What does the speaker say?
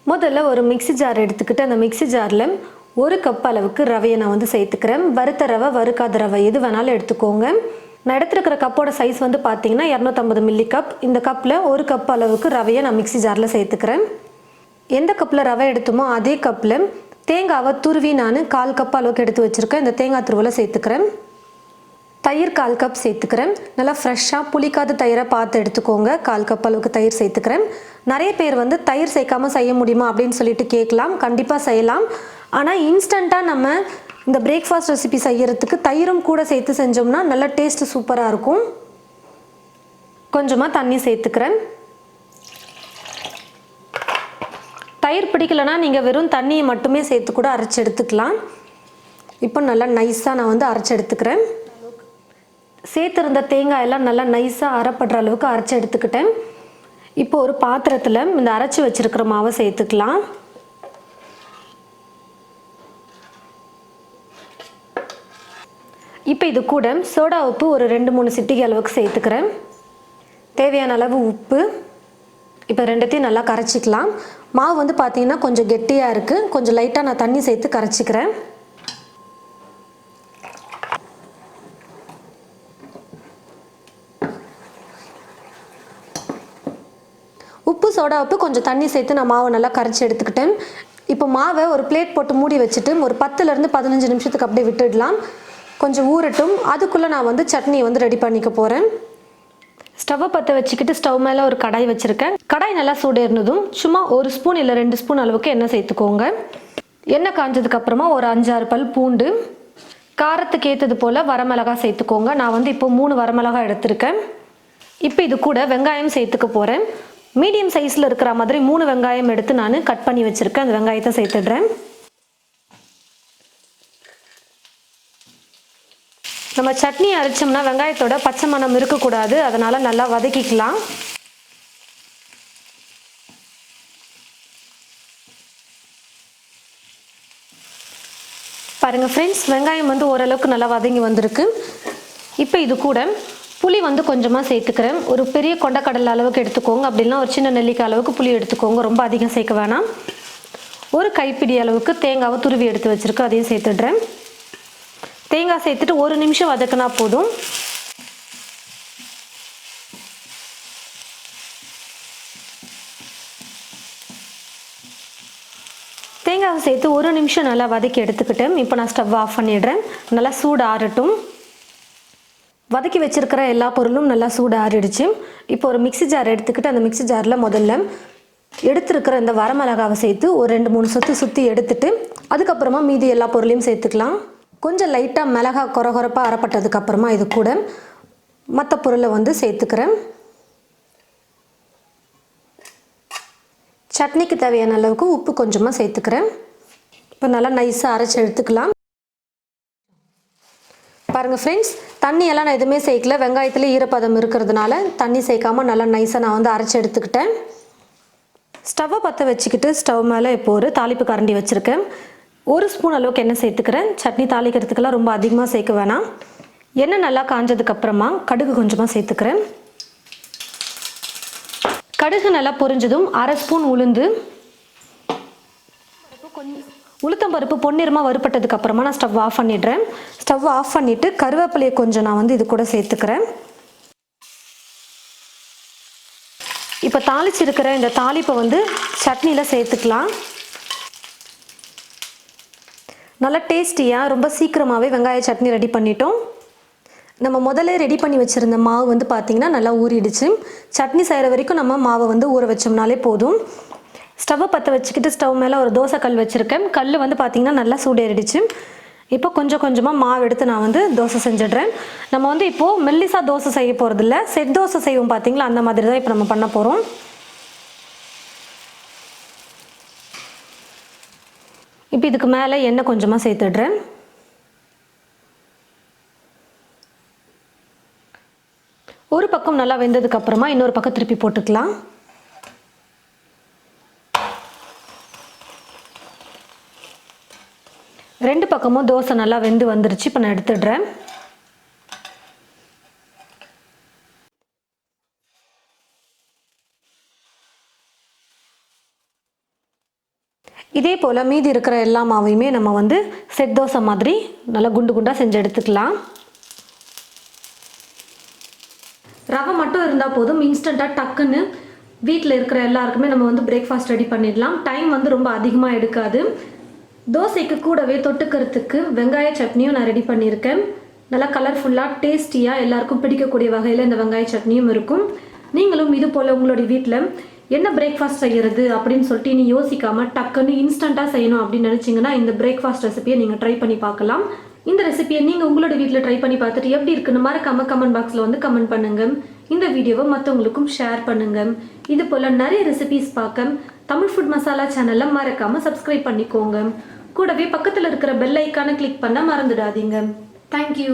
முதல்ல ஒரு mixie jar எடுத்துக்கிட்டு அந்த மிக்ஸி ஜாரில் 1 கப் அளவுக்கு ரவையை நான் வந்து சேர்த்துக்கிறேன். வறுத்த ரவை, வறுக்காத ரவை எது வேணாலும் எடுத்துக்கோங்க. நான் எடுத்துருக்கிற கப்போட சைஸ் வந்து பார்த்தீங்கன்னா 250 மில்லி கப். இந்த கப்பில் 1 கப் அளவுக்கு ரவையை நான் மிக்ஸி ஜாரில் சேர்த்துக்கிறேன். எந்த கப்பில் ரவை எடுத்தோமோ அதே கப்பில் தேங்காவை துருவி நான் 1/4 கப் அளவுக்கு எடுத்து வச்சுருக்கேன். இந்த தேங்காய் துருவலை சேர்த்துக்கிறேன். தயிர் 1/4 கப் சேர்த்துக்கிறேன். நல்லா ஃப்ரெஷ்ஷாக புளிக்காத தயிரை பார்த்து எடுத்துக்கோங்க. 1/4 கப் அளவுக்கு தயிர் சேர்த்துக்கிறேன். நிறைய பேர் வந்து தயிர் சேர்க்காமல் செய்ய முடியுமா அப்படின்னு சொல்லிட்டு கேட்கலாம். கண்டிப்பாக செய்யலாம். ஆனால் இன்ஸ்டண்ட்டாக நம்ம இந்த பிரேக்ஃபாஸ்ட் ரெசிபி செய்யறதுக்கு தயிரும் கூட சேர்த்து செஞ்சோம்னா நல்லா டேஸ்ட்டு சூப்பராக இருக்கும். கொஞ்சமாக தண்ணி சேர்த்துக்கிறேன். தயிர் பிடிக்கலனா நீங்கள் வெறும் தண்ணியை மட்டுமே சேர்த்து கூட அரைச்சி எடுத்துக்கலாம். இப்போ நல்லா நைஸாக நான் வந்து அரைச்சி எடுத்துக்கிறேன். சேர்த்துருந்த தேங்காயெல்லாம் நல்லா நைஸாக அரைப்படுற அளவுக்கு அரைச்சி எடுத்துக்கிட்டேன். இப்போ ஒரு பாத்திரத்தில் இந்த அரைச்சி வச்சுருக்கிற மாவை சேர்த்துக்கலாம். இப்போ இது கூட சோடா உப்பு ஒரு 2-3 சிட்டிகை அளவுக்கு சேர்த்துக்கிறேன். தேவையான அளவு உப்பு. இப்போ ரெண்டுத்தையும் நல்லா கரைச்சிக்கலாம். மாவு வந்து பார்த்திங்கன்னா கொஞ்சம் கெட்டியாக இருக்குது. கொஞ்சம் லைட்டாக நான் தண்ணி சேர்த்து கரைச்சிக்கிறேன். உப்பு, சோடா உப்பு, கொஞ்சம் தண்ணி சேர்த்து நான் மாவை நல்லா கரைச்சி எடுத்துக்கிட்டேன். இப்போ மாவை ஒரு பிளேட் போட்டு மூடி வச்சுட்டு ஒரு 10லேருந்து 15 நிமிஷத்துக்கு அப்படியே விட்டுடலாம். கொஞ்சம் ஊறட்டும். அதுக்குள்ளே நான் வந்து சட்னியை வந்து ரெடி பண்ணிக்க போகிறேன். ஸ்டவ்வை பற்ற வச்சுக்கிட்டு ஸ்டவ் மேலே ஒரு கடாய் வச்சுருக்கேன். கடாய் நல்லா சூடேறினதும் சும்மா 1 ஸ்பூன் இல்லை 2 ஸ்பூன் அளவுக்கு எண்ணெய் சேர்த்துக்கோங்க. எண்ணெய் காஞ்சதுக்கப்புறமா ஒரு 5-6 பல் பூண்டு, காரத்துக்கு ஏற்றது போல் வரமிளகாய் சேர்த்துக்கோங்க. நான் வந்து இப்போ 3 வரமிளகாய் எடுத்திருக்கேன். இப்போ இது கூட வெங்காயம் சேர்த்துக்க போகிறேன். மீடியம் சைஸில் இருக்கிற மாதிரி 3 வெங்காயம் எடுத்து நான் கட் பண்ணி வச்சுருக்கேன். அந்த வெங்காயத்தை சேர்த்துடுறேன். நம்ம சட்னி அரைச்சோம்னா வெங்காயத்தோட பச்சை மணம் இருக்கக்கூடாது. அதனால் நல்லா வதக்கிக்கலாம். பாருங்கள் ஃப்ரெண்ட்ஸ், வெங்காயம் வந்து ஓரளவுக்கு நல்லா வதங்கி வந்திருக்கு. இப்போ இது கூட புளி வந்து கொஞ்சமாக சேர்த்துக்கிறேன். ஒரு பெரிய கொண்டக்கடலை அளவுக்கு எடுத்துக்கோங்க. அப்படின்னா ஒரு சின்ன நெல்லிக்காய் அளவுக்கு புளி எடுத்துக்கோங்க. ரொம்ப அதிகம் சேர்க்க வேணாம். ஒரு கைப்பிடி அளவுக்கு தேங்காவை துருவி எடுத்து வச்சுருக்கேன். அதையும் சேர்த்துடுறேன். தேங்காய் சேர்த்துட்டு 1 நிமிஷம் வதக்கினா போதும். தேங்காவை சேர்த்து 1 நிமிஷம் நல்லா வதக்கி எடுத்துக்கிட்டேன். இப்போ நான் ஸ்டவ் ஆஃப் பண்ணிடுறேன். நல்லா சூடு ஆறட்டும். வதக்கி வச்சுருக்கிற எல்லா பொருளும் நல்லா சூடு ஆறிடுச்சு. இப்போ ஒரு மிக்ஸி ஜார் எடுத்துக்கிட்டு அந்த மிக்ஸி ஜாரில் முதல்ல எடுத்துருக்கிற இந்த வரமிளகாவை சேர்த்து ஒரு 2-3 சுற்றி எடுத்துட்டு அதுக்கப்புறமா மீதி எல்லா பொருளையும் சேர்த்துக்கலாம். கொஞ்சம் லைட்டாக மிளகாய் கொரகொரப்பாக அரைப்பட்டதுக்கப்புறமா இது கூட மற்ற பொருளை வந்து சேர்த்துக்கிறேன். சட்னிக்கு தேவையான அளவுக்கு உப்பு கொஞ்சமாக சேர்த்துக்கிறேன். இப்போ நல்லா நைஸாக அரைச்சி எடுத்துக்கலாம். பாருங்கள் ஃப்ரெண்ட்ஸ், தண்ணியெல்லாம் நான் எதுவுமே சேர்க்கல. வெங்காயத்தில் ஈரப்பதம் இருக்கிறதுனால தண்ணி சேர்க்காமல் நல்லா நைஸாக நான் வந்து அரைச்சி எடுத்துக்கிட்டேன். ஸ்டவ்வை பற்ற வச்சுக்கிட்டு ஸ்டவ் மேலே இப்போ ஒரு தாளிப்பு கரண்டி வச்சுருக்கேன். 1 ஸ்பூன் அளவுக்கு எண்ணெய் சேர்த்துக்கிறேன். சட்னி தாளிக்கிறதுக்கெல்லாம் ரொம்ப அதிகமாக சேர்க்க வேணாம். எண்ணெய் நல்லா காஞ்சதுக்கப்புறமா கடுகு கொஞ்சமாக சேர்த்துக்கிறேன். கடுகு நல்லா பொரிஞ்சதும் 1/2 ஸ்பூன் உளுந்து, உளுத்தம்பருப்பு பொன்னிறமாக வறுப்பட்டதுக்கு அப்புறமா நான் ஸ்டவ் ஆஃப் பண்ணிடுறேன். ஸ்டவ் ஆஃப் பண்ணிவிட்டு கருவேப்பிலையை கொஞ்சம் நான் வந்து இது கூட சேர்த்துக்கிறேன். இப்போ தாளிச்சிருக்கிற இந்த தாளிப்பை வந்து சட்னியில் சேர்த்துக்கலாம். நல்லா டேஸ்டியாக ரொம்ப சீக்கிரமாகவே வெங்காய சட்னி ரெடி பண்ணிட்டோம். நம்ம முதல்ல ரெடி பண்ணி வச்சுருந்த மாவு வந்து பார்த்திங்கன்னா நல்லா ஊறிடுச்சு. சட்னி செய்கிற வரைக்கும் நம்ம மாவை வந்து ஊற வச்சோம்னாலே போதும். ஸ்டவ்வை பற்ற வச்சுக்கிட்டு ஸ்டவ் மேலே ஒரு தோசை கல் வச்சுருக்கேன். கல் வந்து பார்த்திங்கன்னா நல்லா சூடேறிடுச்சு. இப்போ கொஞ்சம் கொஞ்சமாக மாவு எடுத்து நான் வந்து தோசை செஞ்சிடுறேன். நம்ம வந்து இப்போது மெல்லிசாக தோசை செய்ய போகிறதில்ல, செட் தோசை செய்வோம் பார்த்திங்களா, அந்த மாதிரி தான் இப்போ நம்ம பண்ண போகிறோம். இப்போ இதுக்கு மேலே எண்ணெய் கொஞ்சமாக சேர்த்துடுறேன். ஒரு பக்கம் நல்லா வெந்ததுக்கப்புறமா இன்னொரு பக்கம் திருப்பி போட்டுக்கலாம். ரெண்டு பக்கமும் தோசை நல்லா வெந்து வந்துருச்சு. இப்போ நான் எடுத்துடுறேன். இதே போல் மீதி இருக்கிற எல்லா மாவையுமே நம்ம வந்து செட் தோசை மாதிரி நல்லா குண்டு குண்டாக செஞ்சு எடுத்துக்கலாம். ரவை மட்டும் இருந்தால் போதும், இன்ஸ்டண்ட்டாக டக்குன்னு வீட்டில் இருக்கிற எல்லாருக்குமே நம்ம வந்து பிரேக்ஃபாஸ்ட் ரெடி பண்ணிடலாம். டைம் வந்து ரொம்ப அதிகமாக எடுக்காது. தோசைக்கு கூடவே தொட்டுக்கிறதுக்கு வெங்காய சட்னியும் நான் ரெடி பண்ணியிருக்கேன். நல்லா கலர்ஃபுல்லாக டேஸ்டியாக எல்லாருக்கும் பிடிக்கக்கூடிய வகையில் இந்த வெங்காய சட்னியும் இருக்கும். நீங்களும் இது போல் உங்களுடைய வீட்டில் என்ன பிரேக்ஃபாஸ்ட் செய்கிறது அப்படின்னு சொல்லிட்டு இனி யோசிக்காமல் டக்குன்னு இன்ஸ்டண்ட்டாக செய்யணும் அப்படின்னு நினச்சிங்கன்னா இந்த பிரேக்ஃபாஸ்ட் ரெசிபியை நீங்கள் ட்ரை பண்ணி பார்க்கலாம். இந்த ரெசிபியை நீங்கள் உங்களோட வீட்டில் ட்ரை பண்ணி பார்த்துட்டு எப்படி இருக்குன்னு மறக்காம கமெண்ட் பாக்ஸில் வந்து கமெண்ட் பண்ணுங்கள். இந்த வீடியோவை மற்றவங்களுக்கும் ஷேர் பண்ணுங்கள். இது போல் நிறைய ரெசிபிஸ் பார்க்க தமிழ் ஃபுட் மசாலா சேனலை மறக்காமல் சப்ஸ்கிரைப் பண்ணிக்கோங்க. கூடவே பக்கத்தில் இருக்கிற பெல் ஐக்கானை கிளிக் பண்ண மறந்துடாதீங்க. தேங்க்யூ.